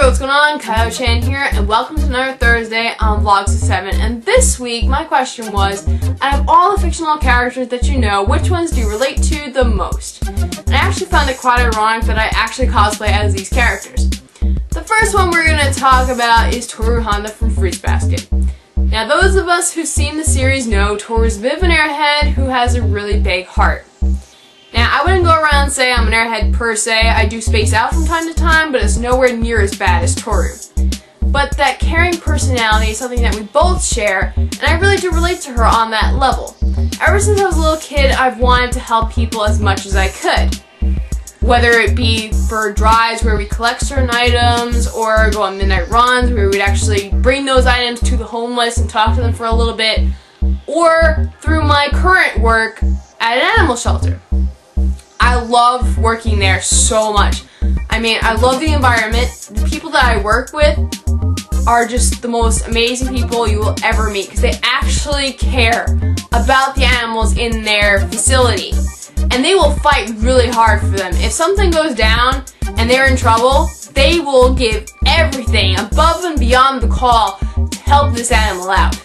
what's going on? Kio-chan here, and welcome to another Thursday on VlogsOfSeven. And this week, my question was, out of all the fictional characters that you know, which ones do you relate to the most? And I actually found it quite ironic that I actually cosplay as these characters. The first one we're going to talk about is Toru Honda from Fruits Basket. Now, those of us who've seen the series know Toru's a bit of an airhead who has a really big heart. Now, I wouldn't go around and say I'm an airhead per se. I do space out from time to time, but it's nowhere near as bad as Toru. But that caring personality is something that we both share, and I really do relate to her on that level. Ever since I was a little kid, I've wanted to help people as much as I could. Whether it be for drives where we collect certain items, or go on midnight runs where we'd actually bring those items to the homeless and talk to them for a little bit, or through my current work at an animal shelter. I love working there so much. I mean, I love the environment. The people that I work with are just the most amazing people you will ever meet because they actually care about the animals in their facility. And they will fight really hard for them. If something goes down and they're in trouble, they will give everything above and beyond the call to help this animal out.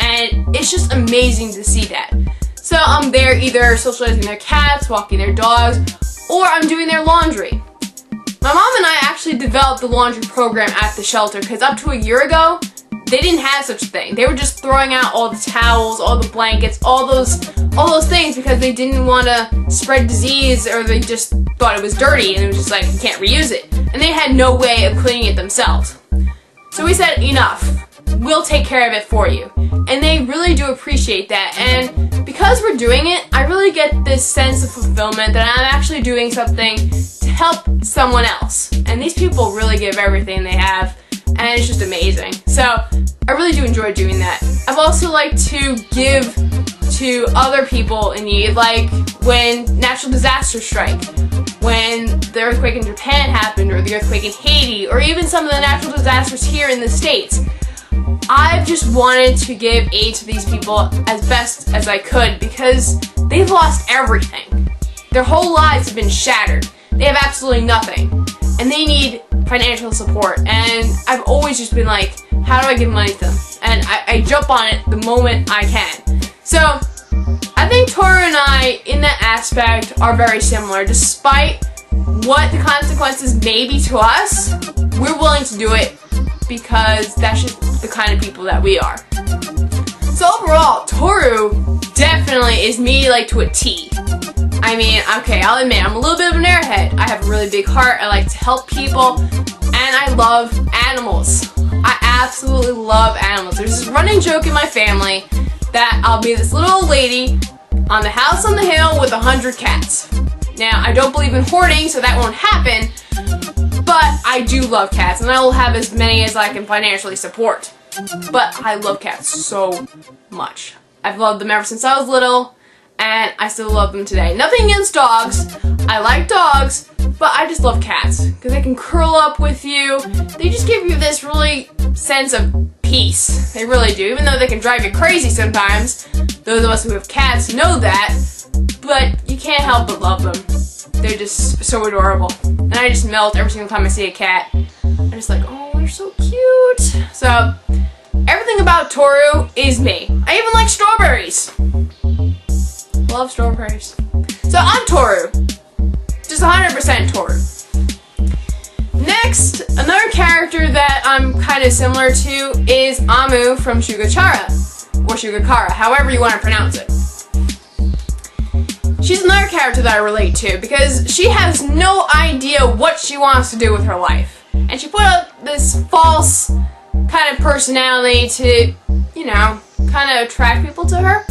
And it's just amazing to see that. So I'm there either socializing their cats, walking their dogs, or I'm doing their laundry. My mom and I actually developed the laundry program at the shelter because up to a year ago, they didn't have such a thing. They were just throwing out all the towels, all the blankets, all those things because they didn't want to spread disease, or they just thought it was dirty and it was just like, you can't reuse it. And they had no way of cleaning it themselves. So we said, enough. We'll take care of it for you. And they really do appreciate that. And because we're doing it, I really get this sense of fulfillment that I'm actually doing something to help someone else. And these people really give everything they have, and it's just amazing. So I really do enjoy doing that. I've also liked to give to other people in need, like when natural disasters strike, when the earthquake in Japan happened, or the earthquake in Haiti, or even some of the natural disasters here in the States. I've just wanted to give aid to these people as best as I could because they've lost everything. Their whole lives have been shattered. They have absolutely nothing. And they need financial support. And I've always just been like, how do I give money to them? And I jump on it the moment I can. So, I think Toru and I, in that aspect, are very similar. Despite what the consequences may be to us, we're willing to do it because that's just the kind of people that we are. So overall, Toru definitely is me like to a T. I mean, okay, I'll admit, I'm a little bit of an airhead. I have a really big heart, I like to help people, and I love animals. I absolutely love animals. There's this running joke in my family that I'll be this little old lady on the house on the hill with 100 cats. Now, I don't believe in hoarding, so that won't happen, but I do love cats, and I will have as many as I can financially support. But I love cats so much. I've loved them ever since I was little, and I still love them today. Nothing against dogs. I like dogs, but I just love cats because they can curl up with you. They just give you this really sense of peace. They really do, even though they can drive you crazy sometimes. Those of us who have cats know that, but you can't help but love them. They're just so adorable. And I just melt every single time I see a cat. I'm just like, oh, they're so cute. So, everything about Toru is me. I even like strawberries. Love strawberries. So I'm Toru. Just 100% Toru. Next, another character that I'm kind of similar to is Amu from Shugochara. Or Shugakara, however you want to pronounce it. She's another character that I relate to because she has no idea what she wants to do with her life. And she put up this false kind of personality to, you know, kind of attract people to her.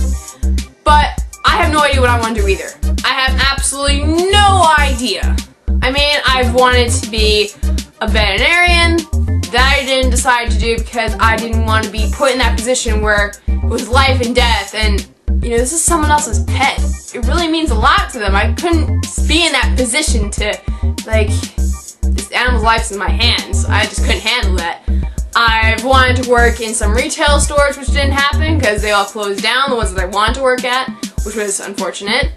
But I have no idea what I want to do either. I have absolutely no idea. I mean, I've wanted to be a veterinarian. That I didn't decide to do because I didn't want to be put in that position where it was life and death, and you know, this is someone else's pet. It really means a lot to them. I couldn't be in that position to, like, this animal's life's in my hands. I just couldn't handle that. I've wanted to work in some retail stores, which didn't happen because they all closed down, the ones that I wanted to work at, which was unfortunate.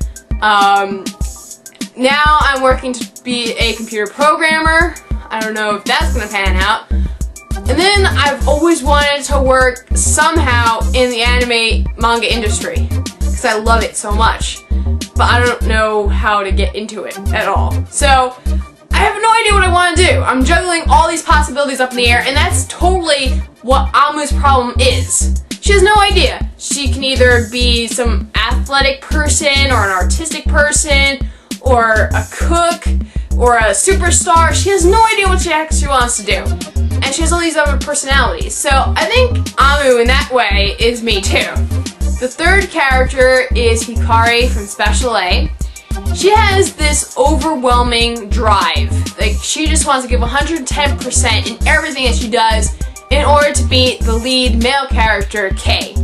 Now I'm working to be a computer programmer. I don't know if that's gonna pan out. And then I've always wanted to work somehow in the anime manga industry because I love it so much, but I don't know how to get into it at all. So I have no idea what I want to do. I'm juggling all these possibilities up in the air, and that's totally what Amu's problem is. She has no idea. She can either be some athletic person or an artistic person or a cook or a superstar. She has no idea what she actually wants to do. And she has all these other personalities. So I think Amu in that way is me too. The third character is Hikari from Special A. She has this overwhelming drive. Like, she just wants to give 110% in everything that she does in order to beat the lead male character, K.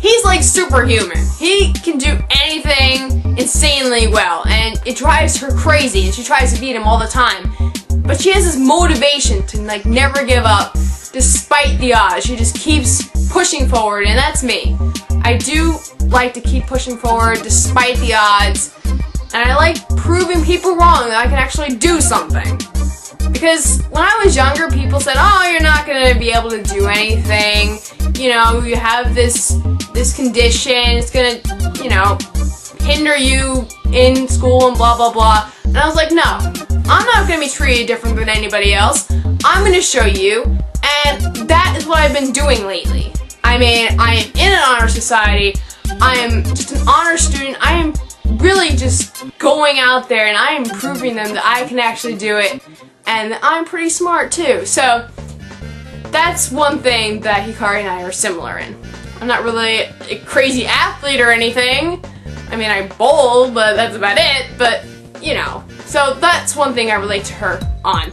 He's like superhuman. He can do anything insanely well, and it drives her crazy, and she tries to beat him all the time. But she has this motivation to like never give up despite the odds. She just keeps pushing forward, and that's me. I do like to keep pushing forward despite the odds, and I like proving people wrong that I can actually do something. Because when I was younger, people said, oh, you're not going to be able to do anything, you know, you have this condition, it's going to, you know, hinder you in school and blah, blah, blah. And I was like, no, I'm not going to be treated different than anybody else. I'm going to show you, and that is what I've been doing lately. I mean, I am in an honor society, I am just an honor student, I am really just going out there and I am proving them that I can actually do it, and I'm pretty smart too. So that's one thing that Hikari and I are similar in. I'm not really a crazy athlete or anything. I mean, I bowl, but that's about it, but you know. So that's one thing I relate to her on.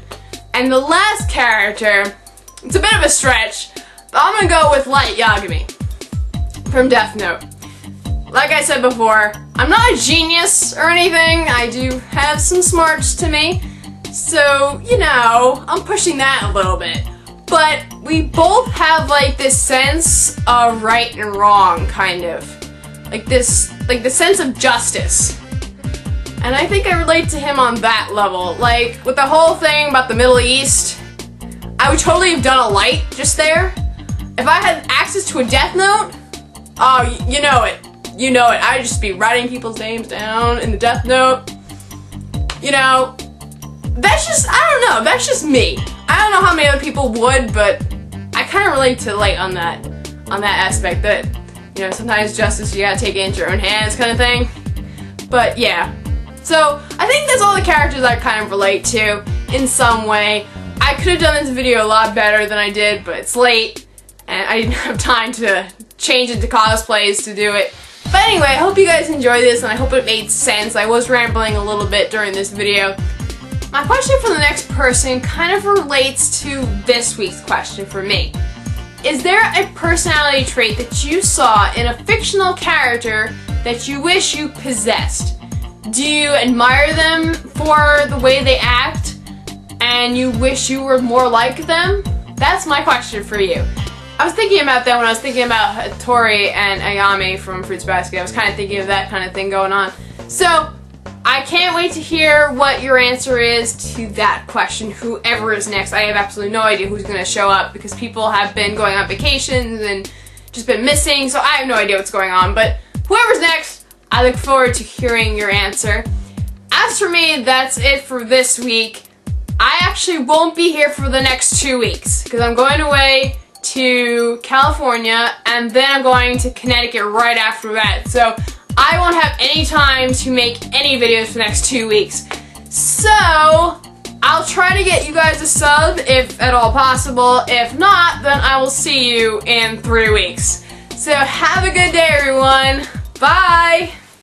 And the last character, it's a bit of a stretch, but I'm gonna go with Light Yagami from Death Note. Like I said before, I'm not a genius or anything. I do have some smarts to me. So, you know, I'm pushing that a little bit. But we both have like this sense of right and wrong, kind of. Like the sense of justice. And I think I relate to him on that level. Like, with the whole thing about the Middle East, I would totally have done a light just there. If I had access to a Death Note, oh, you know it. You know it. I'd just be writing people's names down in the Death Note. You know, that's just, I don't know, that's just me. I don't know how many other people would, but I kind of relate to Light on that aspect that, you know, sometimes justice, you gotta take it into your own hands kind of thing. But yeah. So, I think that's all the characters I kind of relate to in some way. I could have done this video a lot better than I did, but it's late, and I didn't have time to change into cosplays to do it. But anyway, I hope you guys enjoyed this, and I hope it made sense. I was rambling a little bit during this video. My question for the next person kind of relates to this week's question for me. Is there a personality trait that you saw in a fictional character that you wish you possessed? Do you admire them for the way they act, and you wish you were more like them? That's my question for you. I was thinking about that when I was thinking about Hattori and Ayame from Fruits Basket. I was kind of thinking of that kind of thing going on. So, I can't wait to hear what your answer is to that question, whoever is next. I have absolutely no idea who's going to show up because people have been going on vacations and just been missing, so I have no idea what's going on. But whoever's next, I look forward to hearing your answer. As for me, that's it for this week. I actually won't be here for the next 2 weeks because I'm going away to California, and then I'm going to Connecticut right after that. So I won't have any time to make any videos for the next 2 weeks. So I'll try to get you guys a sub if at all possible. If not, then I will see you in 3 weeks. So have a good day, everyone. Bye!